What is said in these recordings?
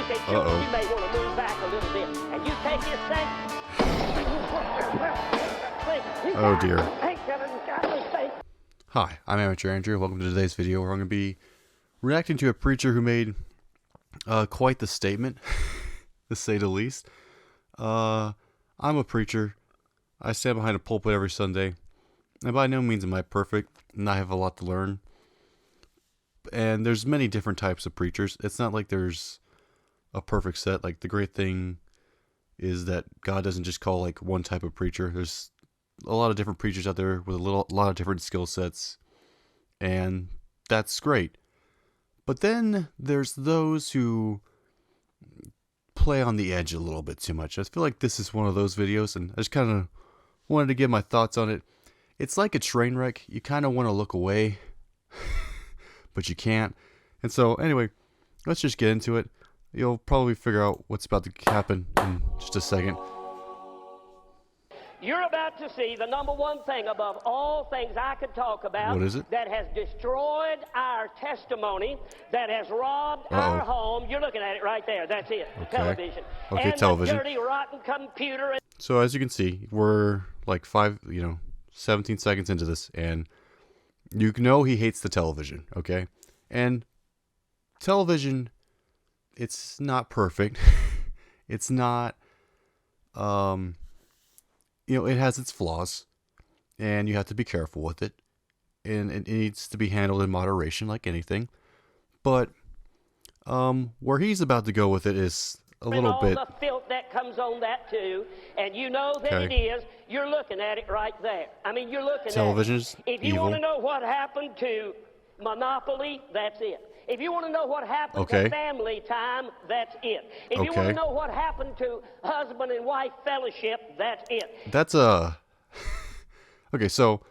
Okay, children, you may want to move back a little bit. And you take this thing. Oh dear. Hi, I'm Amateur Andrew. Welcome to today's video where I'm going to be reacting to a preacher who made quite the statement, to say the least. I'm a preacher. I stand behind a pulpit every Sunday. And by no means am I perfect, and I have a lot to learn. And there's many different types of preachers. It's not like there's a perfect set. Like, the great thing is that God doesn't just call like one type of preacher. There's a lot of different preachers out there with a lot of different skill sets, and that's great. But then there's those who play on the edge a little bit too much. I feel like this is one of those videos, and I just kind of wanted to give my thoughts on it. It's like a train wreck. You kind of want to look away, but you can't. And so, anyway, let's just get into it. You'll probably figure out what's about to happen in just a second. You're about to see the number one thing above all things I could talk about. What is it? That has destroyed our testimony, that has robbed our home. You're looking at it right there. That's it. Okay. Television. Okay, and television. The dirty, rotten computer. So as you can see, we're like 17 seconds into this, and you know he hates the television, okay? And television, it's not perfect. It's not, it has its flaws, and you have to be careful with it, and it needs to be handled in moderation like anything. But where he's about to go with it is a little bit. All the filth that comes on that too, and you know that it is. You're looking at it right there. I mean, you're looking Television at it. is If you evil. want to know what happened to Monopoly, that's it. If you want to know what happened to Family Time, that's it. If you want to know what happened to husband and wife fellowship, that's it. That's okay, so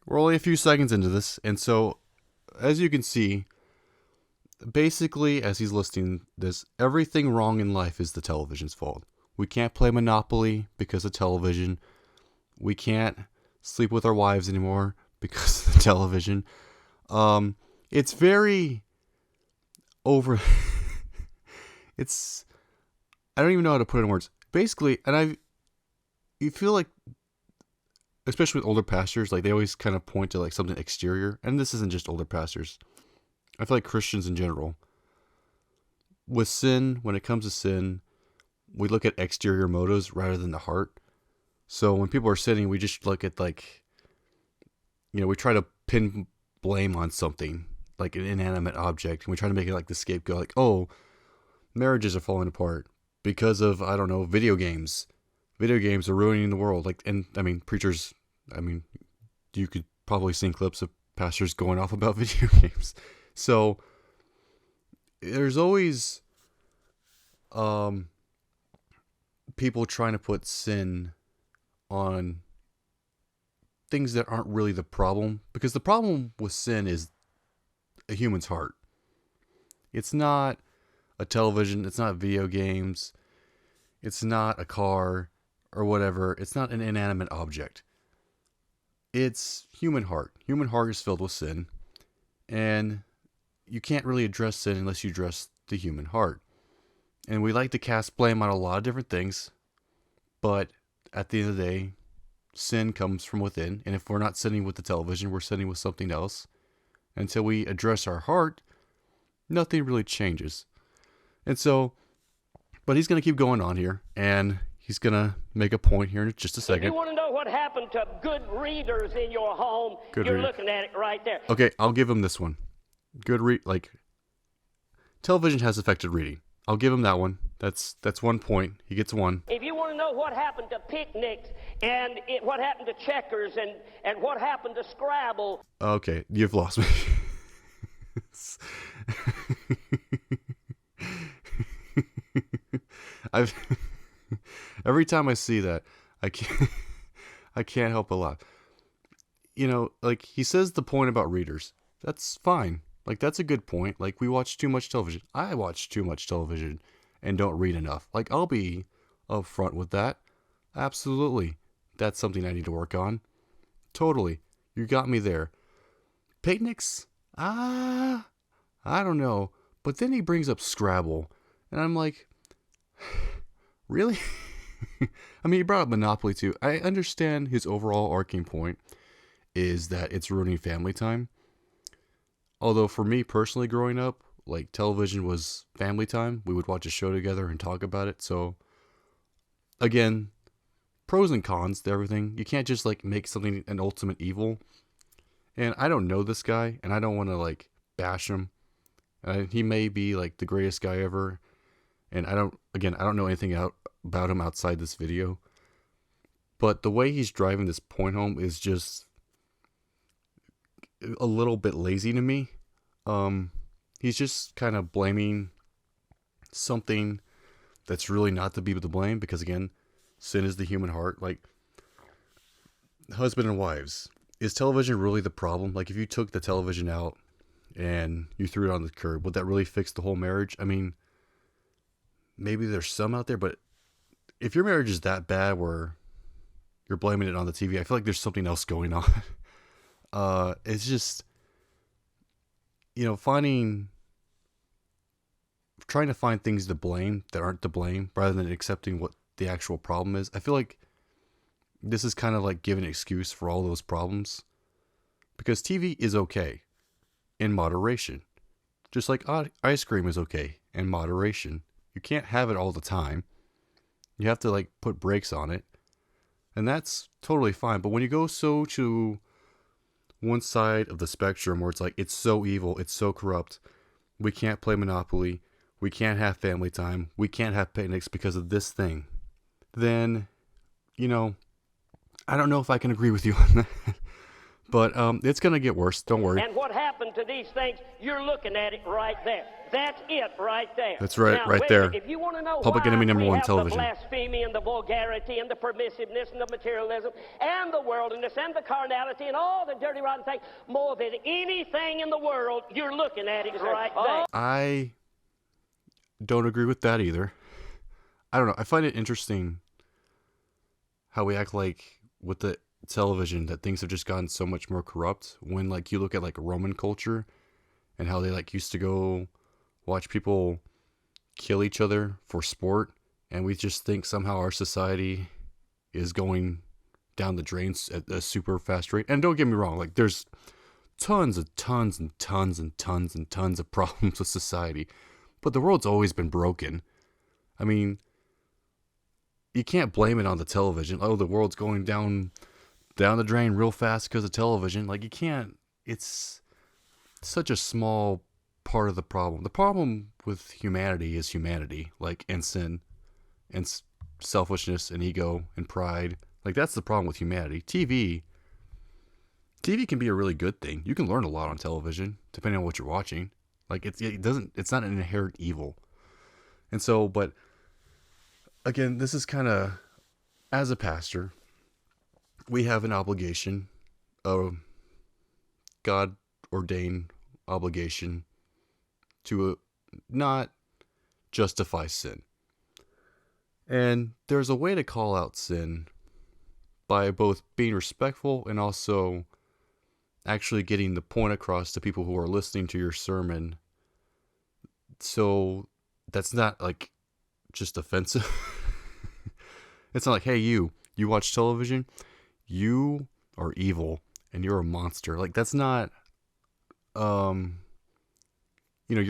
we're only a few seconds into this, and so as you can see, basically, as he's listing this, everything wrong in life is the television's fault. We can't play Monopoly because of television. We can't sleep with our wives anymore because of the television. It's very over. I don't even know how to put it in words. Basically, and you feel like, especially with older pastors, like they always kind of point to like something exterior. And this isn't just older pastors. I feel like Christians in general, with sin, when it comes to sin, we look at exterior motives rather than the heart. So when people are sinning, we just look at we try to pin blame on something, like an inanimate object, and we try to make it like the scapegoat, like, oh, marriages are falling apart because of, I don't know, video games. Video games are ruining the world. Like, and I mean, preachers, you could probably see clips of pastors going off about video games. So there's always people trying to put sin on things that aren't really the problem, because the problem with sin is a human's heart. It's not a television, it's not video games, it's not a car or whatever. It's not an inanimate object. It's human heart. Human heart is filled with sin, and you can't really address sin unless you address the human heart. And we like to cast blame on a lot of different things, but at the end of the day, sin comes from within, and if we're not sinning with the television, we're sinning with something else. Until we address our heart, nothing really changes. And so, but he's going to keep going on here, and he's going to make a point here in just a second. If you want to know what happened to good readers in your home, you're looking at it right there. Okay, I'll give him this one. Television has affected reading. I'll give him that one. That's 1 point. He gets one. If you want to know what happened to picnics and what happened to checkers and what happened to Scrabble. Okay, you've lost me. Every time I see that, I can't help but laugh. Like he says the point about readers. That's fine. Like, that's a good point. Like, we watch too much television. I watch too much television and don't read enough. Like, I'll be upfront with that. Absolutely. That's something I need to work on. Totally. You got me there. Picnics? I don't know. But then he brings up Scrabble. And I'm like, really? I mean, he brought up Monopoly too. I understand his overall arcing point is that it's ruining family time. Although for me personally growing up, like television was family time. We would watch a show together and talk about it. So again, pros and cons to everything. You can't just like make something an ultimate evil. And I don't know this guy, and I don't want to like bash him. He may be like the greatest guy ever, and I don't know anything about him outside this video. But the way he's driving this point home is just a little bit lazy to me. He's just kind of blaming something that's really not to be to blame, because again, sin is the human heart. Like, husband and wives, is television really the problem? Like, if you took the television out and you threw it on the curb, would that really fix the whole marriage? I mean, maybe there's some out there, but if your marriage is that bad where you're blaming it on the TV, I feel like there's something else going on. It's just, trying to find things to blame that aren't to blame rather than accepting what the actual problem is. I feel like this is kind of like giving an excuse for all those problems, because TV is okay in moderation, just like ice cream is okay in moderation. You can't have it all the time. You have to like put brakes on it, and that's totally fine. But when you go to one side of the spectrum where it's like, it's so evil, it's so corrupt, we can't play Monopoly, we can't have family time, we can't have picnics because of this thing, then, I don't know if I can agree with you on that. But it's going to get worse. Don't worry. And what happened to these things, you're looking at it right there. That's it right there. That's right, now, right there. If you want to know Public why enemy number we one, have television. the blasphemy and the vulgarity and the permissiveness and the materialism and the worldliness and the carnality and all the dirty, rotten things, more than anything in the world, you're looking at it right there. I don't agree with that either. I don't know. I find it interesting how we act like with the television that things have just gotten so much more corrupt, when like you look at like Roman culture and how they like used to go watch people kill each other for sport, and we just think somehow our society is going down the drains at a super fast rate. And don't get me wrong, like there's tons of problems with society, but the world's always been broken. I mean, you can't blame it on the television. Oh, the world's going down the drain real fast because of television. Like, you can't. It's such a small part of the problem. The problem with humanity is humanity, like, and sin, and selfishness, and ego, and pride. Like, that's the problem with humanity. TV can be a really good thing. You can learn a lot on television, depending on what you're watching. Like, it's not an inherent evil. And so, but again, this is kind of, as a pastor, we have an obligation, a God-ordained obligation to not justify sin. And there's a way to call out sin by both being respectful and also actually getting the point across to people who are listening to your sermon. So that's not like just offensive. It's not like, hey, you watch television, you are evil and you're a monster. Like, that's not, your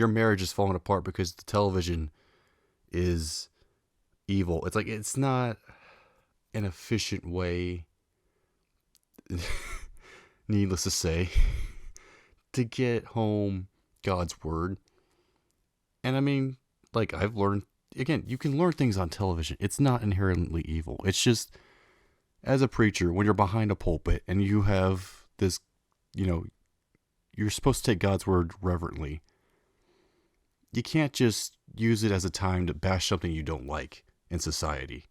marriage is falling apart because the television is evil. It's like, it's not an efficient way, needless to say, to get home God's word. And I mean, like, I've learned, again, you can learn things on television. It's not inherently evil. It's just, as a preacher, when you're behind a pulpit and you have this, you're supposed to take God's word reverently. You can't just use it as a time to bash something you don't like in society.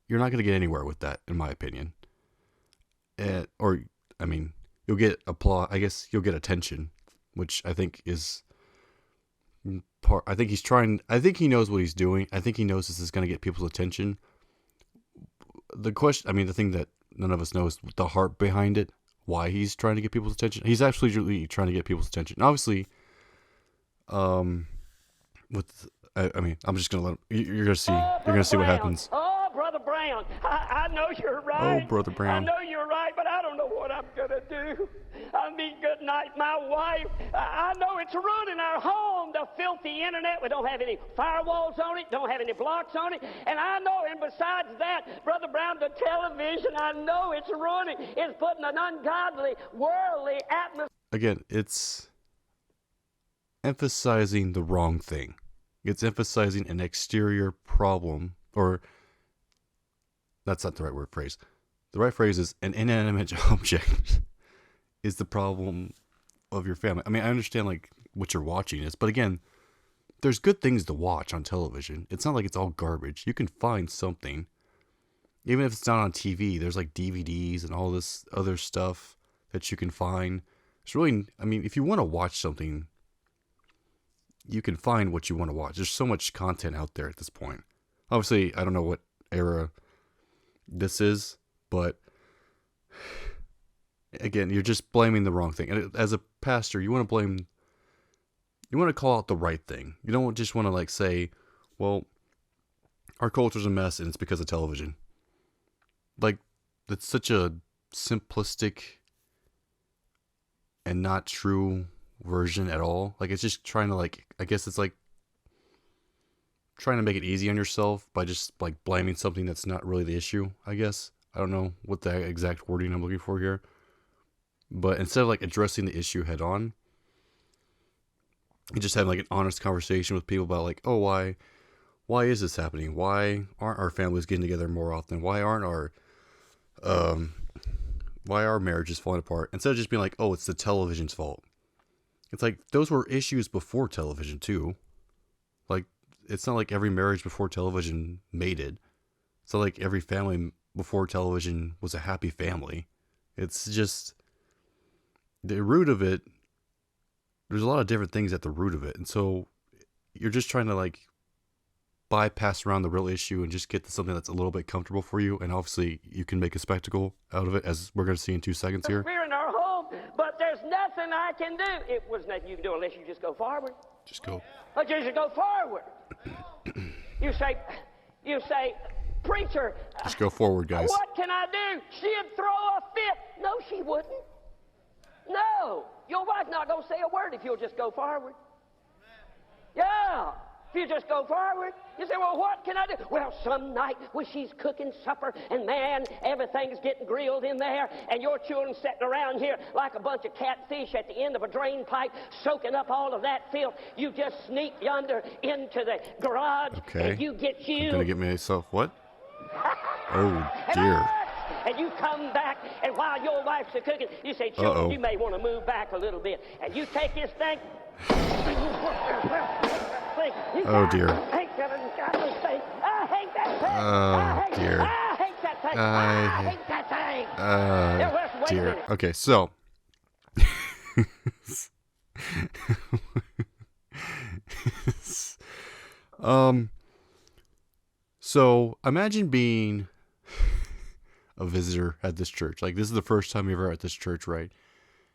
You're not going to get anywhere with that, in my opinion. You'll get applause. I guess you'll get attention, which I think is part. I think he knows what he's doing. I think he knows this is going to get people's attention. The thing that none of us know is the heart behind it, why he's trying to get people's attention. He's absolutely trying to get people's attention. Obviously, with I mean, I'm just gonna let him, you're gonna see. You're gonna see what happens. Oh, Brother Brown, I know you're Oh, right. Brother Brown. I know you're right, but I don't know what I'm gonna do. I mean, good night, my wife. I know it's ruining our home, the filthy internet. We don't have any firewalls on it, don't have any blocks on it. And I know, and besides that, Brother Brown, the television, I know it's ruining. It's putting an ungodly, worldly atmosphere. Again, it's emphasizing the wrong thing. It's emphasizing an exterior problem, or that's not the right word phrase. The right phrase is an inanimate object is the problem of your family. I mean, I understand like what you're watching is, but again, there's good things to watch on television. It's not like it's all garbage. You can find something. Even if it's not on TV, there's like DVDs and all this other stuff that you can find. It's really, I mean, if you want to watch something, you can find what you want to watch. There's so much content out there at this point. Obviously, I don't know what era this is, but again, you're just blaming the wrong thing. And as a pastor, you want to call out the right thing. You don't just want to like say, well, our culture's a mess and it's because of television. Like, that's such a simplistic and not true version at all. Like, it's just trying to like, I guess it's like trying to make it easy on yourself by just like blaming something that's not really the issue, I guess. I don't know what the exact wording I'm looking for here. But instead of like addressing the issue head on, you just have like an honest conversation with people about like, oh, why is this happening? Why aren't our families getting together more often? Why are marriages falling apart? Instead of just being like, oh, it's the television's fault. It's like, those were issues before television too. Like, it's not like every marriage before television made it. It's not like every family before television was a happy family. It's just, the root of it, there's a lot of different things at the root of it. And so you're just trying to like bypass around the real issue and just get to something that's a little bit comfortable for you. And obviously you can make a spectacle out of it, as we're going to see in 2 seconds here. We're in our home, but there's nothing I can do. It was nothing you can do unless you just go forward. Just go. But you should go forward. You say, preacher. Just go forward, guys. What can I do? She'd throw a fit. No, she wouldn't. No. Your wife's not going to say a word if you'll just go forward. Yeah. If you just go forward, you say, well, what can I do? Well, some night when she's cooking supper and, man, everything's getting grilled in there and your children sitting around here like a bunch of catfish at the end of a drain pipe soaking up all of that filth, you just sneak yonder into the garage and you get you. I'm going to get myself what? Oh, dear. And you come back, and while your wife's cooking, you say, children, you may want to move back a little bit. And you take this thing. Oh, dear. I hate that thing. Oh, dear. I hate that thing. I hate that thing. Dear. Okay, so. So imagine being a visitor at this church. Like, this is the first time you're ever at this church, right?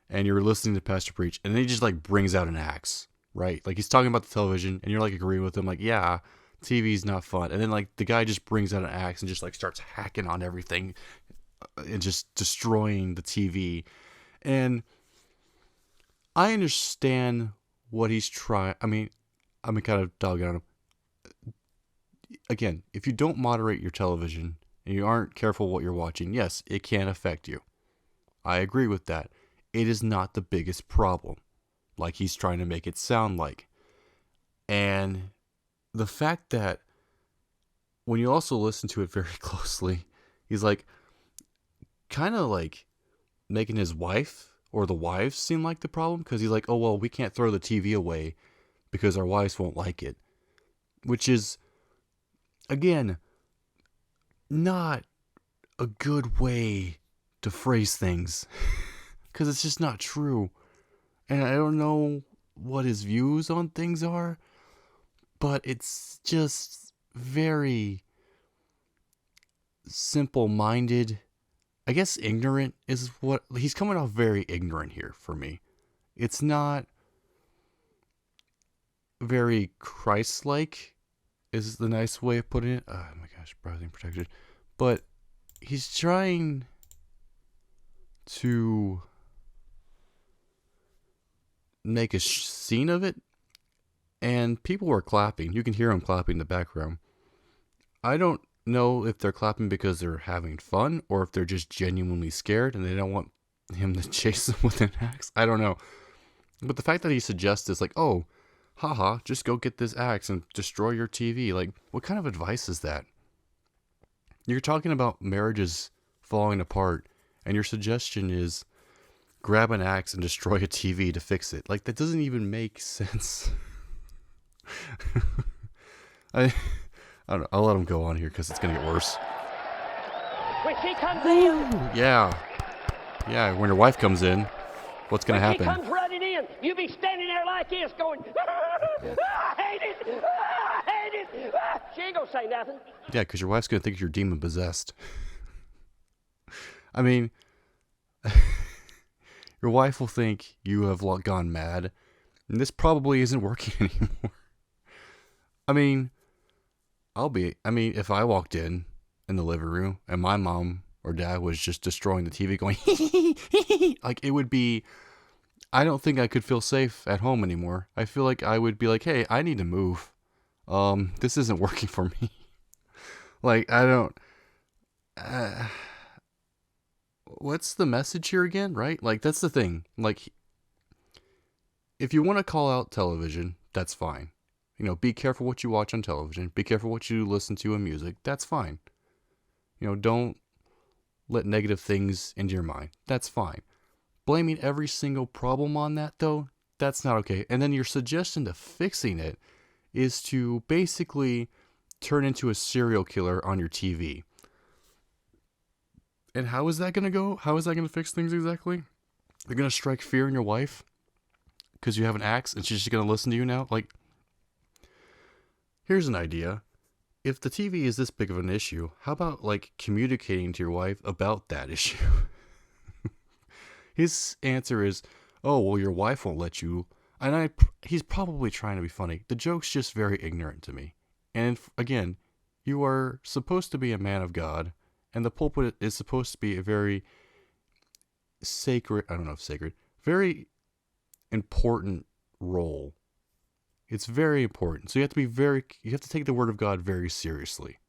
And you're listening to Pastor preach, and then he just like brings out an axe, right? Like, he's talking about the television, and you're like agreeing with him, like, yeah, TV's not fun. And then like the guy just brings out an axe and just like starts hacking on everything and just destroying the TV. And I understand what he's trying. I mean, I'm kind of dogging on him. Again, if you don't moderate your television and you aren't careful what you're watching, yes, it can affect you. I agree with that. It is not the biggest problem, like he's trying to make it sound like. And the fact that when you also listen to it very closely, he's like kind of like making his wife or the wives seem like the problem, because he's like, oh, well, we can't throw the TV away because our wives won't like it, which is, again, not a good way to phrase things, because it's just not true. And I don't know what his views on things are, but it's just very simple-minded. I guess ignorant is what he's coming off very ignorant here for me. It's not very Christ-like is the nice way of putting it. Oh my gosh, browsing protection. But he's trying to make a scene of it, and people were clapping. You can hear them clapping in the background. I don't know if they're clapping because they're having fun or if they're just genuinely scared and they don't want him to chase them with an axe. I don't know. But the fact that he suggests this, like, oh, haha, just go get this axe and destroy your TV. Like, what kind of advice is that? You're talking about marriages falling apart, and your suggestion is grab an axe and destroy a TV to fix it. Like, that doesn't even make sense. I don't know. I'll let him go on here because it's going to get worse. When she comes in. Yeah. Yeah, when your wife comes in, what's going to happen? When she comes running in, you be standing there like this going, I hate it, I hate it. She ain't going to say nothing. Yeah, because your wife's going to think you're demon possessed. I mean, your wife will think you have gone mad, and this probably isn't working anymore. I mean, if I walked in the living room and my mom or dad was just destroying the TV going, like, it would be, I don't think I could feel safe at home anymore. I feel like I would be like, hey, I need to move. This isn't working for me. Like, I don't, what's the message here again, right? Like, that's the thing. Like, if you want to call out television, that's fine. You know, be careful what you watch on television. Be careful what you listen to in music. That's fine. You know, don't let negative things into your mind. That's fine. Blaming every single problem on that, though, that's not okay. And then your suggestion to fixing it is to basically turn into a serial killer on your TV. And how is that going to go? How is that going to fix things exactly? You're going to strike fear in your wife because you have an axe and she's just going to listen to you now? Like, here's an idea. If the TV is this big of an issue, how about, like, communicating to your wife about that issue? His answer is, oh, well, your wife won't let you. And he's probably trying to be funny. The joke's just very ignorant to me. And again, you are supposed to be a man of God, and the pulpit is supposed to be a very sacred, I don't know if sacred, very important role. It's very important. So you have to take the word of God very seriously.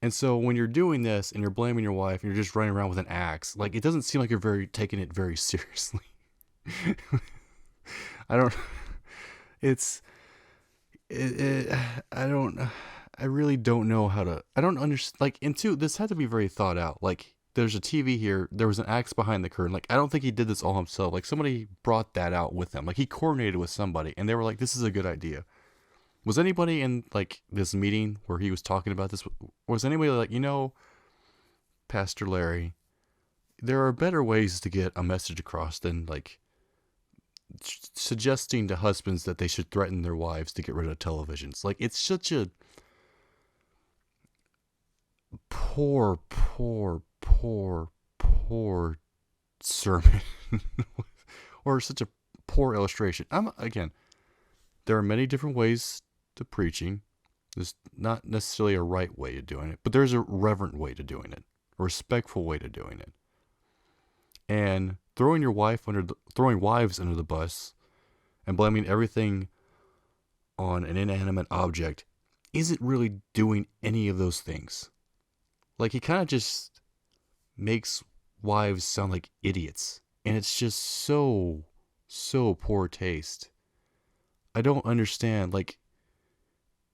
And so when you're doing this and you're blaming your wife and you're just running around with an axe, like, it doesn't seem like you're taking it very seriously. I really don't know how to, I don't understand, like, and two, this had to be very thought out. Like, there's a TV here, there was an axe behind the curtain. Like, I don't think he did this all himself. Like, somebody brought that out with him. Like, he coordinated with somebody, and they were like, this is a good idea. Was anybody in, like, this meeting where he was talking about this, was anybody like, you know, Pastor Larry, there are better ways to get a message across than, like, suggesting to husbands that they should threaten their wives to get rid of televisions. Like, it's such a poor sermon or such a poor illustration. Again, there are many different ways to preaching. There's not necessarily a right way of doing it, but there's a reverent way to doing it, a respectful way to doing it. And throwing wives under the bus and blaming everything on an inanimate object isn't really doing any of those things. Like, he kind of just makes wives sound like idiots, and it's just so poor taste. I don't understand. Like,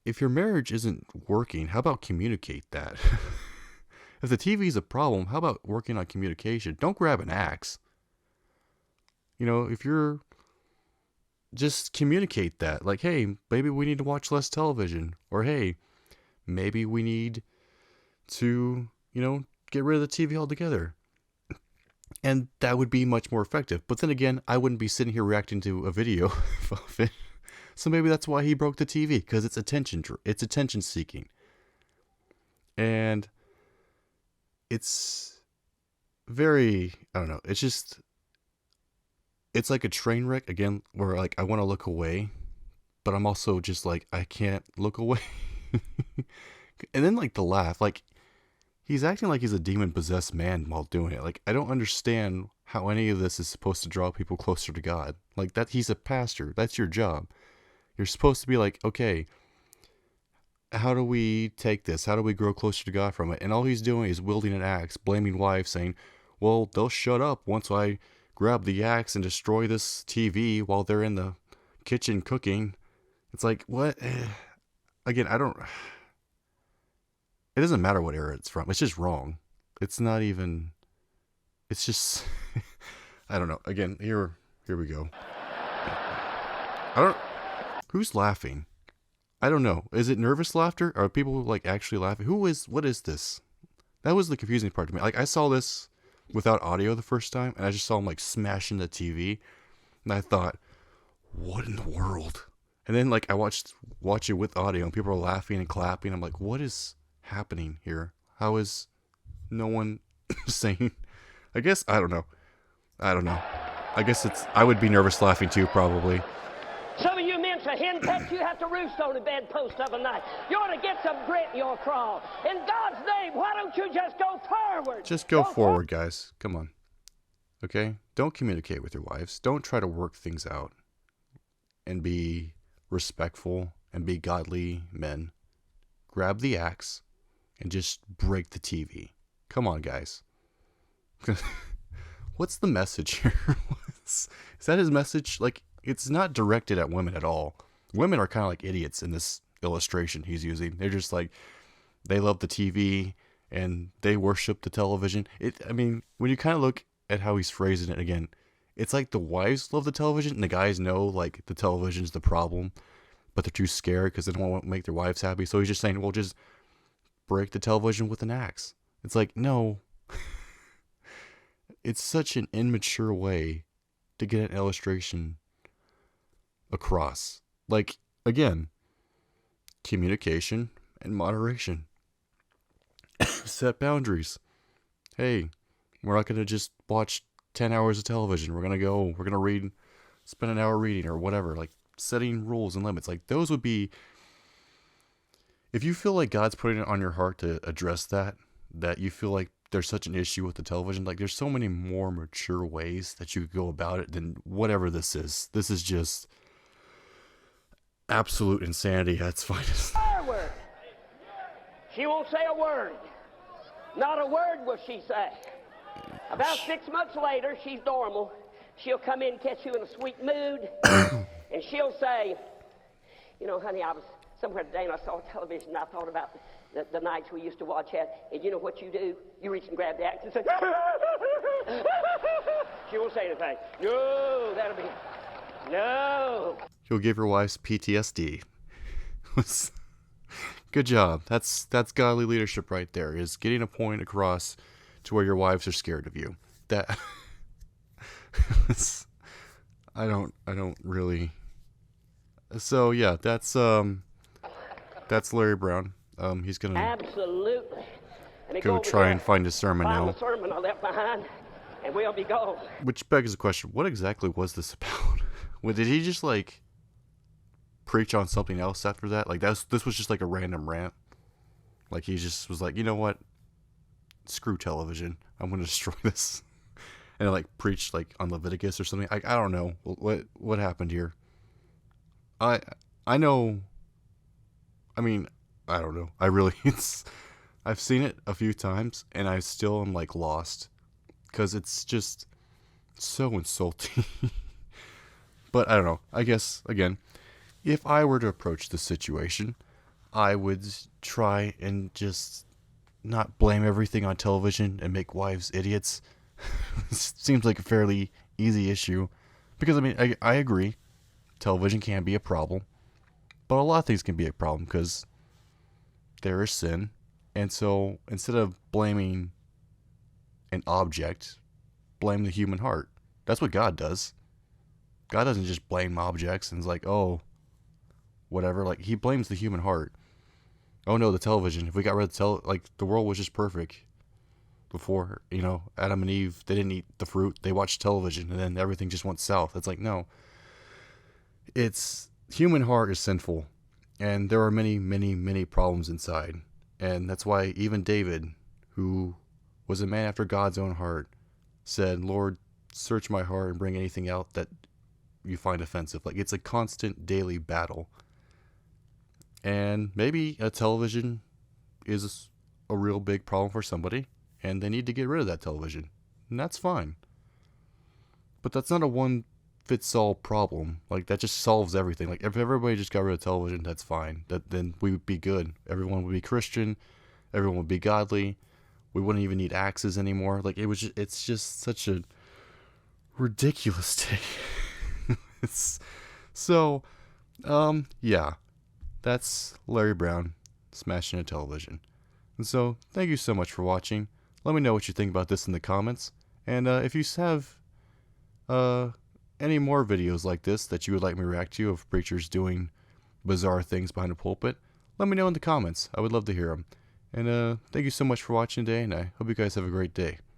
if your marriage isn't working, how about communicate that? If the TV's a problem, how about working on communication? Don't grab an axe. You know, if you're, just communicate that. Like, hey, maybe we need to watch less television. Or, hey, maybe we need to, you know, get rid of the TV altogether. And that would be much more effective. But then again, I wouldn't be sitting here reacting to a video of it. So maybe that's why he broke the TV, because it's attention seeking. And it's very, I don't know, it's like a train wreck, again, where, like, I want to look away, but I'm also just like, I can't look away. And then like the laugh, like he's acting like he's a demon possessed man while doing it. Like I don't understand how any of this is supposed to draw people closer to God. Like that, he's a pastor. That's your job. You're supposed to be like, okay, how do we take this? How do we grow closer to God from it? And all he's doing is wielding an axe, blaming wives, saying, well, they'll shut up once I grab the axe and destroy this TV while they're in the kitchen cooking. It's like, what? Again, I don't... It doesn't matter what era it's from. It's just wrong. It's not even... It's just... I don't know. Again, here we go. I don't... Who's laughing? I don't know. Is it nervous laughter? Are people like actually laughing? What is this? That was the confusing part to me. Like I saw this without audio the first time, and I just saw him like smashing the TV, and I thought, what in the world? And then like I watch it with audio, and people are laughing and clapping. I'm like, what is happening here? How is no one saying? I guess I don't know. I guess I would be nervous laughing too, probably. Some of you men, a hen peck, you have to roost on the bedpost of a night. You ought to get some grit in your crawl. In God's name, why don't you just go forward? Just go forward, guys. Come on. Okay? Don't communicate with your wives. Don't try to work things out. And be respectful and be godly men. Grab the axe and just break the TV. Come on, guys. What's the message here? Is that his message? Like, it's not directed at women at all. Women are kind of like idiots in this illustration he's using. They're just like, they love the TV and they worship the television. I mean, when you kind of look at how he's phrasing it again, it's like the wives love the television and the guys know like the television's the problem, but they're too scared because they don't want to make their wives happy. So he's just saying, well, just break the television with an axe. It's like, no. It's such an immature way to get an illustration across. Like, again, communication and moderation. Set boundaries. Hey, we're not going to just watch 10 hours of television. We're going to spend an hour reading or whatever. Like, setting rules and limits. Like, those would be, if you feel like God's putting it on your heart to address that you feel like there's such an issue with the television, like, there's so many more mature ways that you could go about it than whatever this is. This is just absolute insanity at its finest. Forward. She won't say a word. Not a word will she say. About 6 months later, she's normal. She'll come in and catch you in a sweet mood, and she'll say, you know, honey, I was somewhere today and I saw television and I thought about the nights we used to watch that, and you know what you do? You reach and grab the axe and say, she won't say anything. No, that'll be, no. You'll give your wife PTSD. Good job. That's godly leadership right there, is getting a point across to where your wives are scared of you. That I don't really. So yeah, that's Larry Brown. He's gonna absolutely go try and find a sermon now. The sermon I left behind, and we'll be gone. Which begs the question: what exactly was this about? Did he just like preach on something else after that? Like this was just like a random rant. Like he just was like, you know what? Screw television. I'm gonna destroy this. And like preached like on Leviticus or something. I don't know what happened here. I know. I mean, I don't know. I really I've seen it a few times and I still am like lost because it's just so insulting. But I don't know. I guess again, if I were to approach the situation, I would try and just not blame everything on television and make wives idiots. Seems like a fairly easy issue because I mean I agree television can be a problem, but a lot of things can be a problem because there is sin. And so instead of blaming an object, blame the human heart. That's what God does. God doesn't just blame objects and is like, oh, whatever. Like, he blames the human heart. Oh no, the television. If we got rid of the world was just perfect before, you know, Adam and Eve, they didn't eat the fruit. They watched television and then everything just went south. It's like, no. It's human heart is sinful, and there are many, many, many problems inside. And that's why even David, who was a man after God's own heart, said, Lord, search my heart and bring anything out that you find offensive. Like, it's a constant daily battle. And maybe a television is a real big problem for somebody, and they need to get rid of that television. And that's fine. But that's not a one-fits-all problem. Like, that just solves everything. Like, if everybody just got rid of television, that's fine. Then we would be good. Everyone would be Christian. Everyone would be godly. We wouldn't even need axes anymore. Like, it's just such a ridiculous thing. Yeah. That's Larry Brown smashing a television. And so, thank you so much for watching. Let me know what you think about this in the comments. And if you have any more videos like this that you would like me to react to of preachers doing bizarre things behind a pulpit, let me know in the comments. I would love to hear them. And thank you so much for watching today, and I hope you guys have a great day.